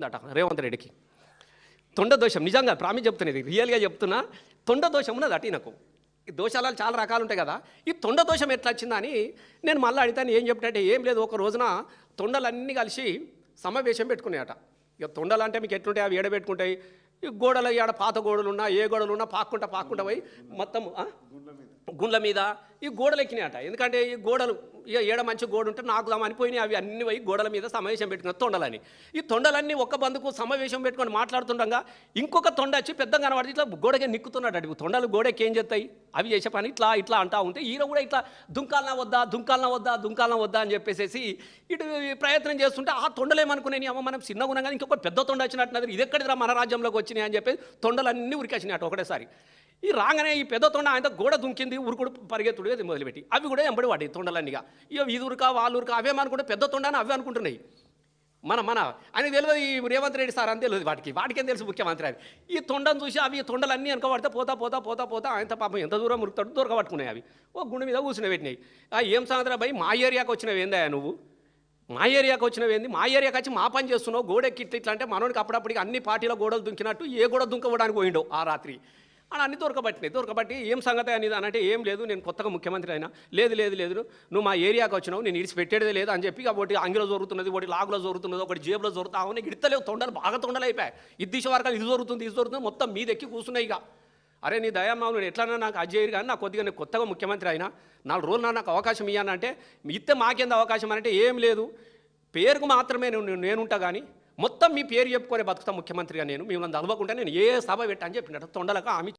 అట రేవంత్ రెడ్డికి తొండ దోషం. నిజంగా ప్రామిస్ చెప్తున్నా, ఇది రియల్గా చెప్తున్నా. తొండ దోషం ఉన్నది అటు నాకు. ఈ దోషాలు చాలా రకాలు ఉంటాయి కదా. ఈ తొండ దోషం ఎట్లా వచ్చిందని నేను మళ్ళీ అడిగితాను. ఏం చెప్పినట్టే ఏం లేదు, ఒక రోజున తొండలన్నీ కలిసి సమావేశం పెట్టుకున్నాయట. ఇక తొండలు అంటే మీకు ఎట్లుంటాయి, అవి ఏడబెట్టుకుంటాయి. ఈ గోడలు ఆడ పాత గోడలు ఉన్నా ఏ గోడలు ఉన్నా పాక్కుంటా పోయి మొత్తం గుండ్ల మీద ఈ గోడలు ఎక్కినాయట. ఎందుకంటే ఈ గోడలు ఇక ఏడ మంచి గోడ ఉంటే నాకు అనిపోయినాయి. అవి అన్ని పోయి గోడల మీద సమావేశం పెట్టుకున్న తొండలని. ఈ తొండలన్నీ ఒక్క బందుకు సమావేశం పెట్టుకొని మాట్లాడుతుండగా ఇంకొక తొండ వచ్చి పెద్దగా కనబడి ఇట్లా గోడకి నిక్కుతున్నాడు. అటు తొండలు గోడకి ఏం చేస్తాయి, అవి చేసే పని ఇట్లా అంటా ఉంటే ఈయన కూడా ఇట్లా దుంకాలనా వద్దా అని చెప్పేసి ఇటు ప్రయత్నం చేస్తుంటే ఆ తొండలు ఏమనుకున్నాయి, అమ్మ మనం చిన్నగా ఉన్నాం కానీ ఇంకొక పెద్ద తొండ వచ్చినట్టున్నది, ఇది ఎక్కడిరా మన రాజ్యంలోకి వచ్చినాయి అని చెప్పి తొండలన్నీ ఉరికేసినాయి అటు ఒకటేసారి. ఈ రాగానే ఈ పెద్ద తొండ ఆయన గోడ దుంకింది, ఉరుకుడు పరిగెత్తుడు మొదలుపెట్టి అవి కూడా ఎంబడి వాడి తొండలన్నీగా. ఇక ఇది ఉరకా వాళ్ళు ఉరకా అవేమనుకుంటే పెద్ద తొండ అని అవే అనుకుంటున్నాయి. మన ఆయనకు తెలియదు ఈ రేవంత్ రెడ్డి సార్ అని తెలియదు వాటికేం తెలుసు ముఖ్యమంత్రి అని. ఈ తొండను చూసి అవి తొండలన్నీ అనుకోబడితే పోతా ఆయన పాపం ఎంత దూరం ఉరుకుతాడు దొరకబట్టుకున్నాయి. అవి ఓ గుండె మీద కూర్చుని పెట్టినాయి. ఏం సాయంత్రం భయ్ మా ఏరియాకి వచ్చినవి ఏందా నువ్వు, మా ఏరియాకి వచ్చినవేంది, మా ఏరియాకి వచ్చి మా పని చేస్తున్నావు, గోడెక్కి ఇట్లా అంటే మనోడికి అప్పుడప్పటికి అన్ని పార్టీల గోడలు దుంకినట్టు ఏ గోడ దుంకవడానికి పోయిండో ఆ రాత్రి అని అన్ని దొరకబట్టి ఏం సంగతి అనేది అని అంటే ఏం లేదు, నేను కొత్తగా ముఖ్యమంత్రి అయినా లేదు నువ్వు మా ఏరియాకి వచ్చినావు, నేను ఇడిచి పెట్టేదే లేదు అని చెప్పి ఒకటి అంగిలో జరుగుతున్నది, ఒకటి లాగులో జరుగుతున్నది, ఒకటి జేబులో జరుగుతా అవును ఇడతలేవు తొండలు బాగా తొండలు అయిపోయాయి. ఇది దిశ వరకు ఇది జరుగుతుంది మొత్తం మీదెక్కి కూర్చున్నాయి. ఇక అరే నీ దయామావు నేను ఎట్లన్నా నాకు అజ్జయ్యరు కానీ నాకు కొద్దిగా నేను కొత్తగా ముఖ్యమంత్రి అయినా 4 రోజులు నాకు అవకాశం ఇవ్వాలంటే ఇస్తే మాకేంది అవకాశం అంటే ఏం లేదు, పేరుకు మాత్రమే నేనుంటా కానీ మొత్తం మీ పేరు చెప్పుకొని బతుకుతా ముఖ్యమంత్రిగా నేను మిమ్మల్ని తలవకుండా నేను ఏ సభ పెట్టా అని చెప్పినట్టు తొండలకు ఆమె